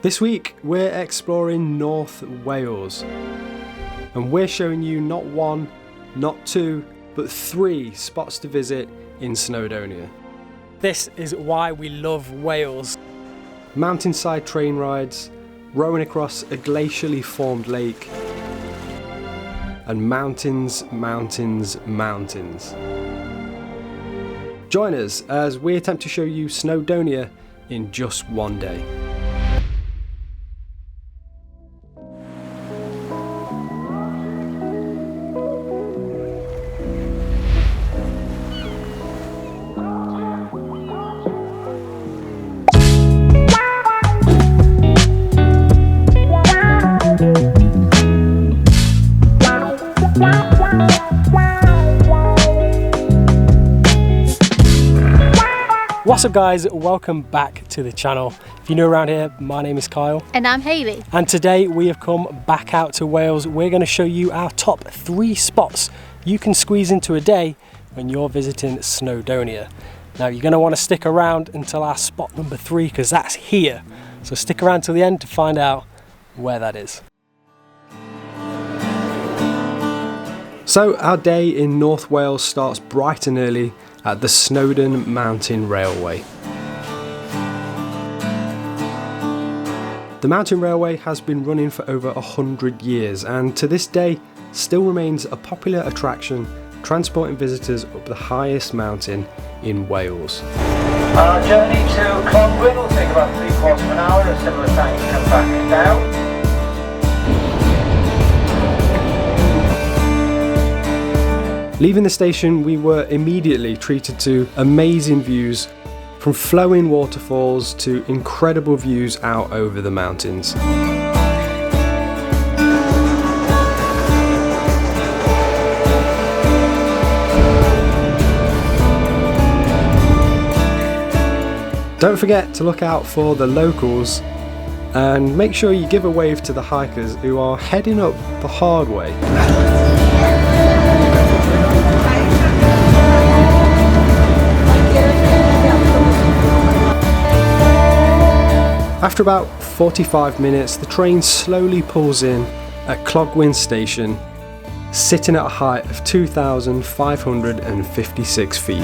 This week we're exploring North Wales and we're showing you not one, not two, but 3 spots to visit in Snowdonia. This is why we love Wales. Mountainside train rides, rowing across a glacially formed lake, and mountains, mountains, mountains. Join us as we attempt to show you Snowdonia in just one day. What's up guys, welcome back to the channel. If you're new around here, my name is Kyle. And I'm Hayley. And today we have come back out to Wales. We're going to show you our top 3 spots you can squeeze into a day when you're visiting Snowdonia. Now you're going to want to stick around until our spot number 3 because that's here. So stick around till the end to find out where that is. So our day in North Wales starts bright and early at the Snowdon Mountain Railway. The mountain railway has been running for over 100 years and to this day still remains a popular attraction, transporting visitors up the highest mountain in Wales. Our journey to Clogwyn will take about 3/4 of an hour, a similar time to come back down. Leaving the station, we were immediately treated to amazing views, from flowing waterfalls to incredible views out over the mountains. Don't forget to look out for the locals and make sure you give a wave to the hikers who are heading up the hard way. After about 45 minutes, the train slowly pulls in at Clogwyn station, sitting at a height of 2,556 feet.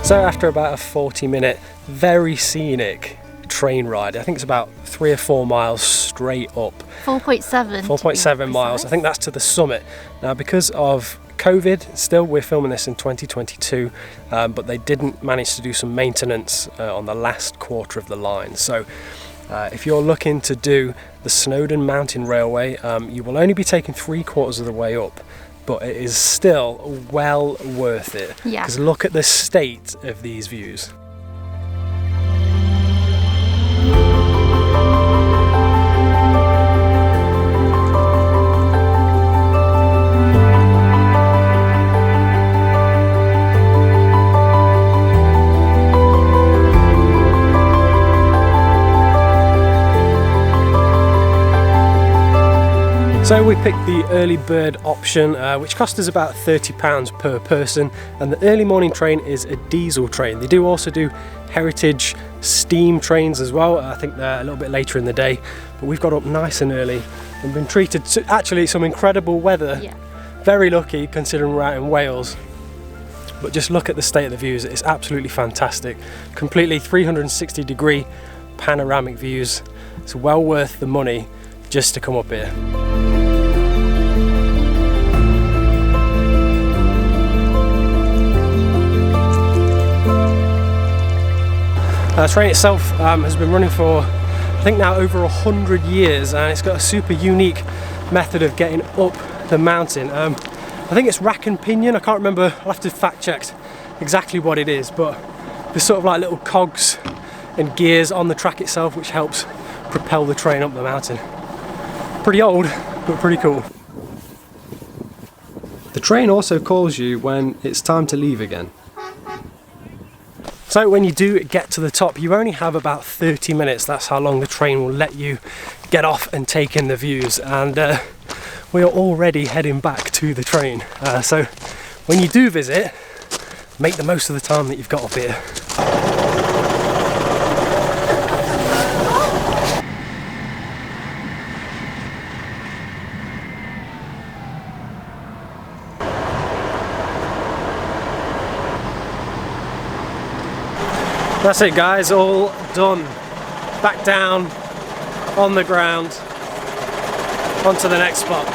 So after about a 40-minute, very scenic train ride, I think it's about 3 or 4 miles straight up. 4.7 miles, I think that's to the summit. Now because of COVID, still we're filming this in 2022, but they didn't manage to do some maintenance on the last quarter of the line. So if you're looking to do the Snowdon Mountain Railway, you will only be taking 3/4 of the way up, but it is still well worth it. Yeah. Because look at the state of these views. So we picked the early bird option, which cost us about £30 per person, and the early morning train is a diesel train. They do also do heritage steam trains as well. I think they're a little bit later in the day, but we've got up nice and early and been treated to actually some incredible weather. Yeah. Very lucky considering we're out in Wales. But just look at the state of the views, it's absolutely fantastic. Completely 360-degree panoramic views. It's well worth the money just to come up here. The train itself has been running for I think now over 100 years, and it's got a super unique method of getting up the mountain. I think it's rack and pinion, I can't remember, I'll have to fact check exactly what it is, but there's sort of like little cogs and gears on the track itself which helps propel the train up the mountain. Pretty old, but pretty cool. The train also calls you when it's time to leave again. So when you do get to the top, you only have about 30 minutes. That's how long the train will let you get off and take in the views. And we are already heading back to the train. So when you do visit, make the most of the time that you've got up here. That's it guys, all done. Back down on the ground, onto the next spot.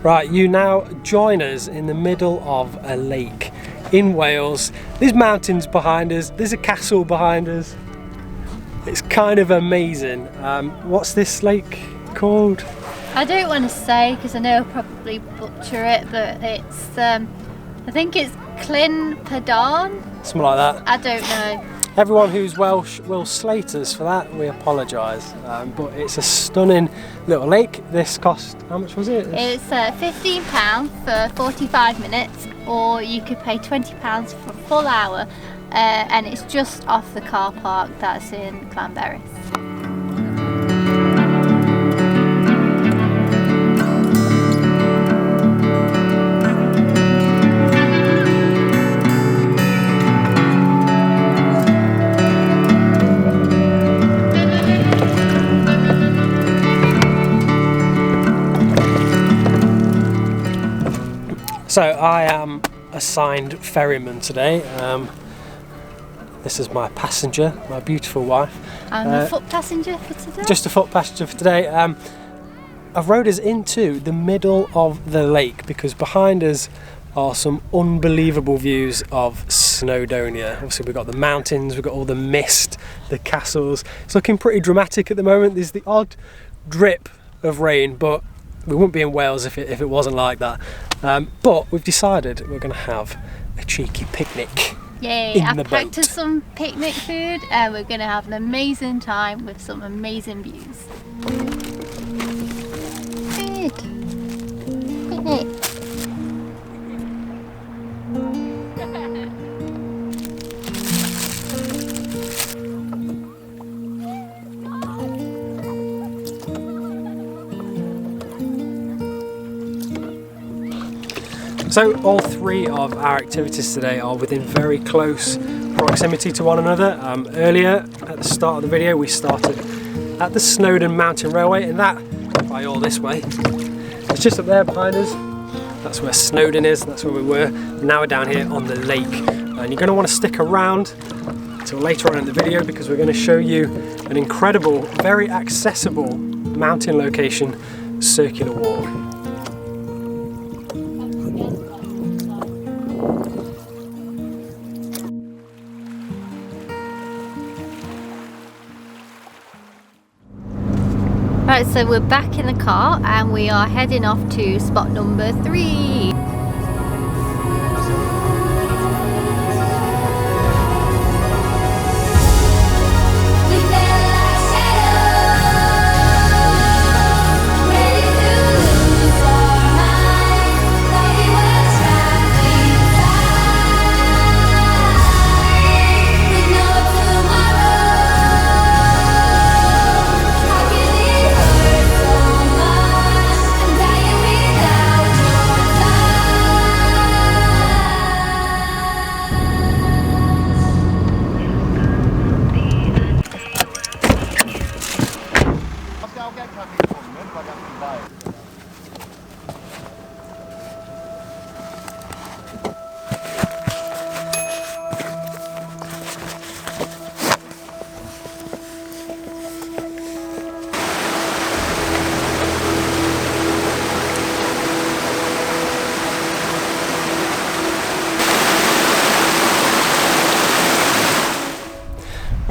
Right, you now join us in the middle of a lake in Wales. There's mountains behind us, there's a castle behind us. It's kind of amazing. What's this lake called? I don't want to say because I know I'll probably butcher it, but it's, I think it's Cyn Idwal. Something like that. I don't know. Everyone who's Welsh will slate us for that, we apologise. But it's a stunning little lake. This cost, how much was it? It's £15 for 45 minutes, or you could pay £20 for a full hour, and it's just off the car park that's in Llanberis. So I am assigned ferryman today. This is my passenger, my beautiful wife. I'm the foot passenger for today. Just a foot passenger for today. I've rowed us into the middle of the lake because behind us are some unbelievable views of Snowdonia. Obviously we've got the mountains, we've got all the mist, the castles. It's looking pretty dramatic at the moment. There's the odd drip of rain, but we wouldn't be in Wales if it wasn't like that. But we've decided we're going to have a cheeky picnic. Yay, I've packed us some picnic food and we're going to have an amazing time with some amazing views. Good. Picnic. So all three of our activities today are within very close proximity to one another. Earlier at the start of the video we started at the Snowdon Mountain Railway, and that, by all this way, it's just up there behind us. That's where Snowdon is, that's where we were. Now we're down here on the lake, and you're going to want to stick around until later on in the video because we're going to show you an incredible, very accessible mountain location, circular walk. Right, so we're back in the car and we are heading off to spot number 3. Without your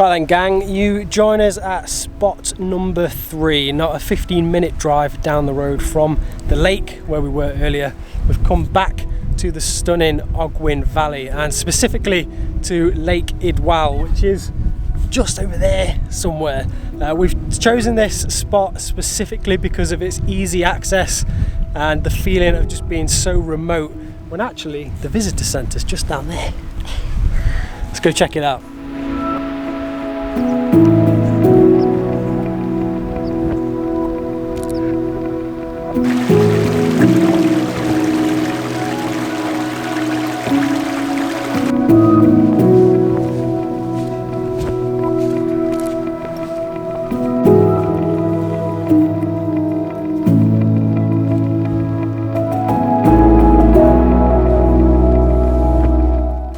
Right then gang, you join us at spot number 3, not a 15-minute drive down the road from the lake where we were earlier. We've come back to the stunning Ogwyn Valley and specifically to Lake Idwal, which is just over there somewhere. We've chosen this spot specifically because of its easy access and the feeling of just being so remote when actually the visitor centre's just down there. Let's go check it out.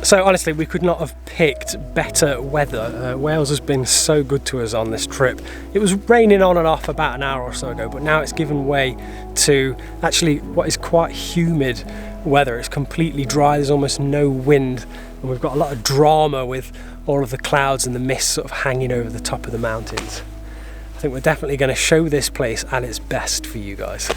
So honestly, we could not have picked better weather. Wales has been so good to us on this trip. It was raining on and off about an hour or so ago, but now it's given way to actually what is quite humid weather. It's completely dry, there's almost no wind, and we've got a lot of drama with all of the clouds and the mist sort of hanging over the top of the mountains. I think we're definitely going to show this place at its best for you guys.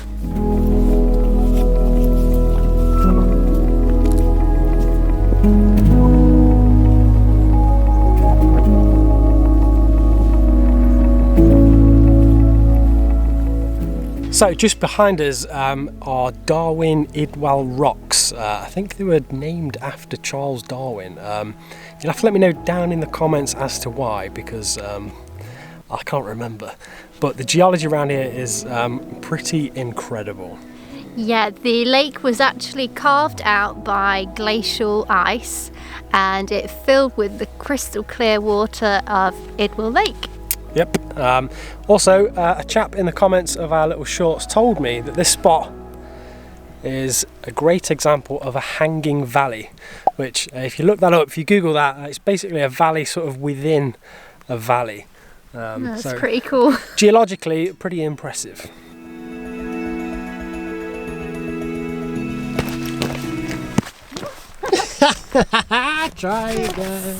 So just behind us are Darwin Idwal rocks. I think they were named after Charles Darwin. You'll have to let me know down in the comments as to why, because I can't remember. But the geology around here is pretty incredible. Yeah, the lake was actually carved out by glacial ice and it filled with the crystal clear water of Idwal Lake. Yep. Also, a chap in the comments of our little shorts told me that this spot is a great example of a hanging valley, which if you look that up, if you Google that, it's basically a valley sort of within a valley. That's so pretty cool. Geologically, pretty impressive. Try again.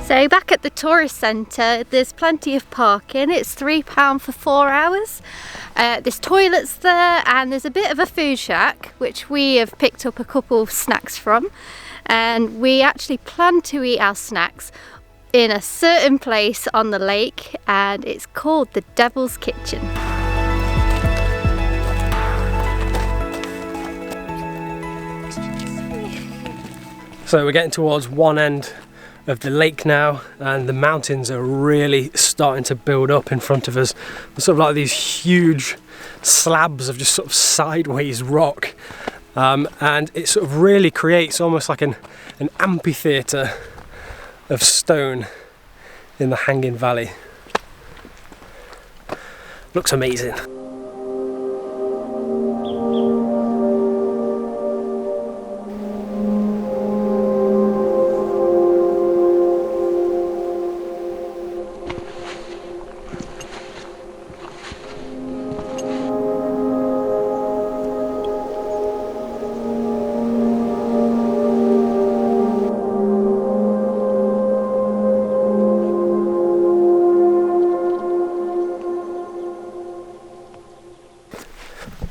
So back at the tourist centre, there's plenty of parking. It's £3 for 4 hours. There's toilets there and there's a bit of a food shack, which we have picked up a couple of snacks from. And we actually plan to eat our snacks in a certain place on the lake, and it's called the Devil's Kitchen. So we're getting towards one end of the lake now, and the mountains are really starting to build up in front of us. There's sort of like these huge slabs of just sort of sideways rock, and it sort of really creates almost like an amphitheatre of stone in the hanging valley. Looks amazing.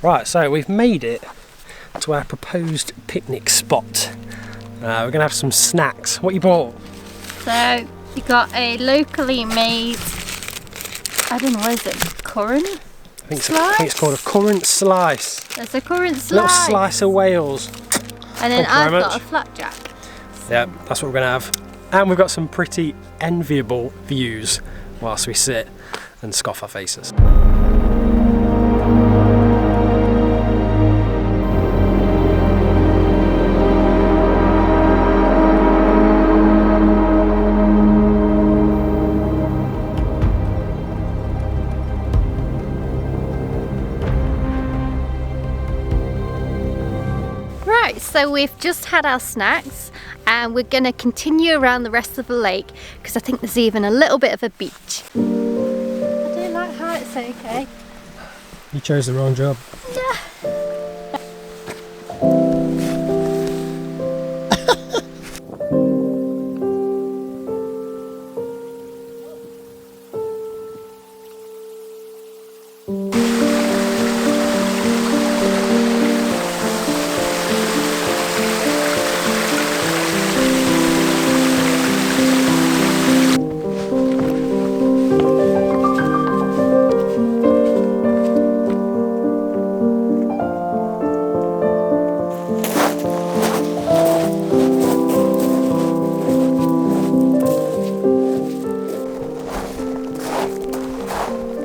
Right, so we've made it to our proposed picnic spot. We're gonna have some snacks. What you bought? So you got a locally made, I don't know, what is it? Currant? I think it's called a currant slice. There's a currant slice. Little slice of Wales. And then Thank you I've very got much. a flapjack. Yeah, that's what we're gonna have. And we've got some pretty enviable views whilst we sit and scoff our faces. so we've just had our snacks and we're gonna continue around the rest of the lake because I think there's even a little bit of a beach. I do like how it's okay. You chose the wrong job. Yeah.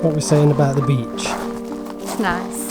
What are we saying about the beach? It's nice.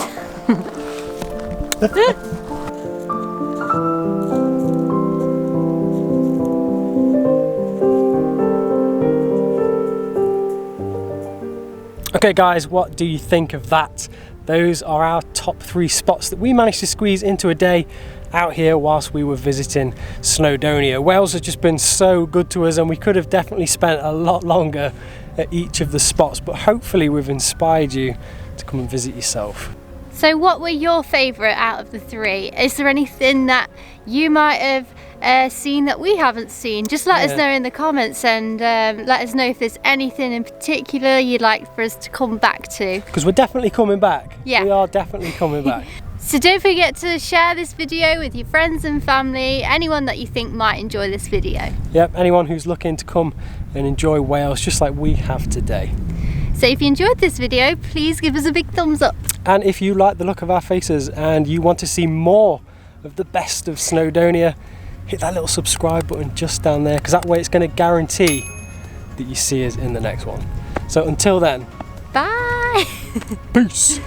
Okay guys, what do you think of that? Those are our top 3 spots that we managed to squeeze into a day out here whilst we were visiting Snowdonia. Wales has just been so good to us and we could have definitely spent a lot longer at each of the spots, but hopefully we've inspired you to come and visit yourself. So what were your favourite out of the 3? Is there anything that you might have seen that we haven't seen? Just let us know in the comments and let us know if there's anything in particular you'd like for us to come back to. Because we're definitely coming back. Yeah. We are definitely coming back. So don't forget to share this video with your friends and family, anyone that you think might enjoy this video. Yep, anyone who's looking to come and enjoy Wales just like we have today. So if you enjoyed this video, please give us a big thumbs up. And if you like the look of our faces and you want to see more of the best of Snowdonia, hit that little subscribe button just down there, because that way it's going to guarantee that you see us in the next one. So until then, bye. Peace.